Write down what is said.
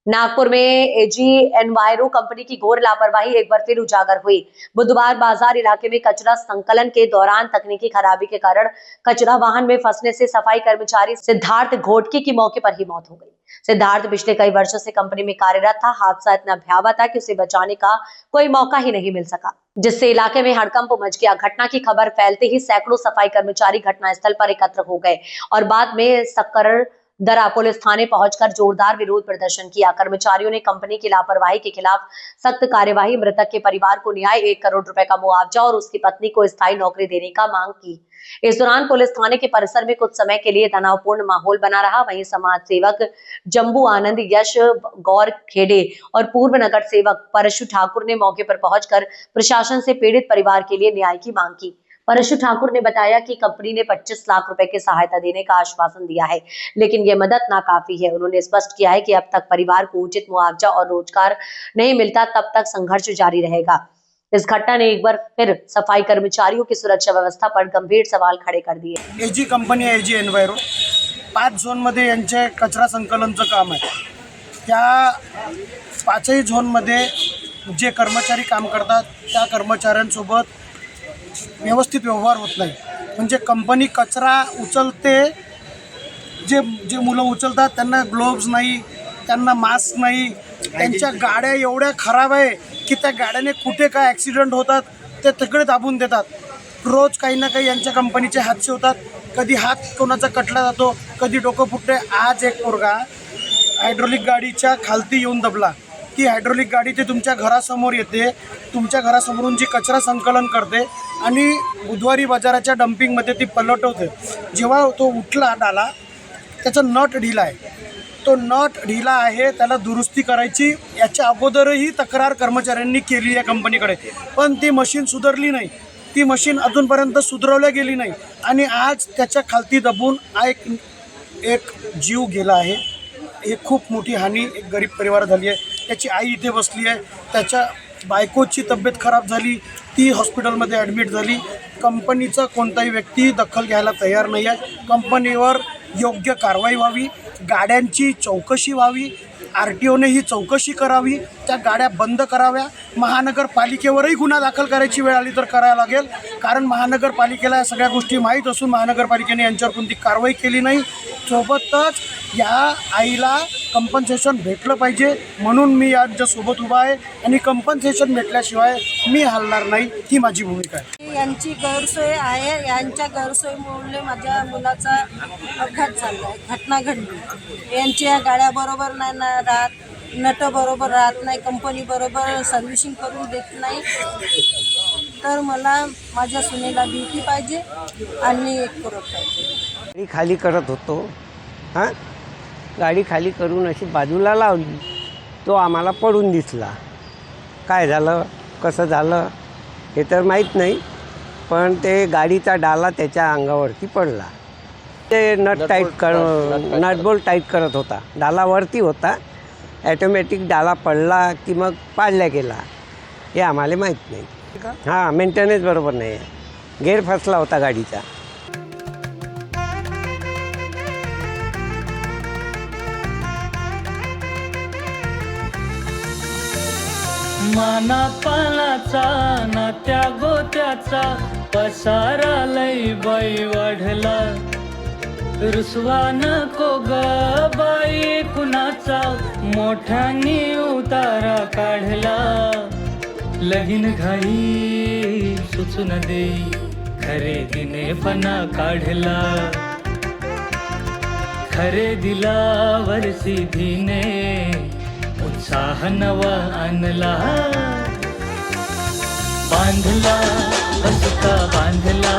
नागपुर में ag enviro company की घोर लापरवाही एक बार फिर उजागर हुई। बुधवार बाजार इलाके में कचरा संकलन के दौरान तकनीकी खराबी के कारण कचरा वाहन में फंसने से सफाई कर्मचारी सिद्धार्थ घोटकी की मौके पर ही मौत हो गई। सिद्धार्थ पिछले कई वर्षों से कंपनी में कार्यरत था। हादसा इतना भयावह था कि उसे बचाने का कोई मौका ही नहीं मिल सका, जिससे इलाके में हड़कंप मच गया। घटना की खबर फैलते ही सैकड़ों सफाई कर्मचारी घटनास्थल पर एकत्र हो गए और बाद में दरा पुलिस थाने पहुंचकर जोरदार विरोध प्रदर्शन किया। कर्मचारियों ने कंपनी की लापरवाही के खिलाफ सख्त कार्यवाही, मृतक के परिवार को न्याय, 1 करोड़ रुपए का मुआवजा और उसकी पत्नी को स्थायी नौकरी देने का मांग की। इस दौरान पुलिस थाने के परिसर में कुछ समय के लिए तनावपूर्ण माहौल बना रहा। वहीं समाज सेवक जम्बू आनंद, यश गौर खेड़े और पूर्व नगर सेवक परशु ठाकुर ने मौके पर पहुंचकर प्रशासन से पीड़ित परिवार के लिए न्याय की मांग की। परशु ठाकुर ने बताया कि कंपनी ने 25 लाख रुपए की सहायता देने का आश्वासन दिया है, लेकिन ये मदद नाकाफी है। उन्होंने स्पष्ट किया है कि अब तक परिवार को उचित मुआवजा और रोजगार नहीं मिलता, तब तक संघर्ष जारी रहेगा। इस घटना ने एक बार फिर सफाई कर्मचारियों की सुरक्षा व्यवस्था पर गंभीर सवाल खड़े कर दिए। एजी कंपनी आहे, एजी एनवायरो 5 झोनमध्ये यांचे कचरा संकलनचं काम आहे। त्या 5ही झोनमध्ये जे कर्मचारी काम करतात त्या कर्मचाऱ्यांसोबत व्यवस्थित व्यवहार होत नाही। म्हणजे कंपनी कचरा उचलते, जे मुलं उचलतात त्यांना ग्लोव्स नाही, त्यांना मास्क नाही, त्यांच्या गाड्या एवढ्या खराब आहे की त्या गाड्याने कुठे काय ॲक्सिडेंट होतात ते तिकडे दाबून देतात। रोज काही ना काही यांच्या कंपनीचे हादसे होतात। कधी हात कोणाचा कटला जातो, कधी डोकं फुटते। आज एक पोरगा हायड्रोलिक गाडीच्या खालती येऊन दबला। ती हायड्रोलिक गाडी ते तुमच्या घरासमोर येते, तुमच्या घरासमोरून जी कचरा संकलन करते आणि बुधवारी बाजाराच्या डम्पिंगमध्ये ती पलटवते। जेव्हा तो उठला डाला, त्याचा नट ढिला आहे, तो नट ढिला आहे, त्याला दुरुस्ती करायची। याच्या अगोदरही तक्रार कर्मचाऱ्यांनी केली या कंपनीकडे, पण ती मशीन सुधारली नाही, ती मशीन अजूनपर्यंत सुधारवल्या गेली नाही आणि आज त्याच्या खालती दबून एक जीव गेला आहे। हे खूप मोठी हानी एक गरीब परिवार झाली आहे। त्याची आई इथे बसली आहे, त्याच्या बायकोची तब्येत खराब झाली, ती हॉस्पिटलमध्ये ॲडमिट झाली। कंपनीचा कोणताही व्यक्ती दखल घ्यायला तयार नाही आहे। कंपनीवर योग्य कारवाई व्हावी, गाड्यांची चौकशी व्हावी, RTOने ही चौकशी करावी, त्या गाड्या बंद कराव्या। महानगरपालिकेवरही गुन्हा दाखल करायची वेळ आली तर करायला लागेल, कारण महानगरपालिकेला या सगळ्या गोष्टी माहीत असून महानगरपालिकेने यांच्यावर कोणती कारवाई केली नाही। सोबतच या आईला कंपन्सेशन भेटलं पाहिजे, म्हणून मी यांच्यासोबत उभा आहे आणि कंपन्सेशन भेटल्याशिवाय मी हलणार नाही, ही माझी भूमिका आहे। यांची गैरसोय आहे, यांच्या गैरसोयीमुळे माझ्या मुलाचा अपघात झाला आहे, घटना घडली। यांच्या गाड्या बरोबर नाही ना राहत, नट बरोबर राहत नाही, कंपनी बरोबर सर्व्हिसिंग करून देत नाही। तर मला माझ्या सुनेला ड्युटी पाहिजे आणि 1 करोड पाहिजे। गाडी खाली करत होतो, गाडी खाली करून अशी बाजूला लावली, तो आम्हाला पडून दिसला। काय झालं, कसं झालं हे तर माहीत नाही, पण ते गाडीचा डाला त्याच्या अंगावरती पडला। ते नट बोल्ट टाईट करत होता, डालावरती होता, ॲटोमॅटिक डाला पडला की मग पाडल्या गेला हे आम्हाला माहीत नाही। हां, मेंटेनन्स बरोबर नाही आहे, गेअर फसला होता गाडीचा। मानापानाचा नात्या गोत्याचा पसारा लई बाई वाढला। रुसवा नको ग बाई कुणाचा, मोठ्यानी उतारा काढला। लगीन घाई सुचून देई, खरेदीने पणा काढला। खरेदीला वरसीधीने उत्साह नवा आणला। बांधला बसका बांधला,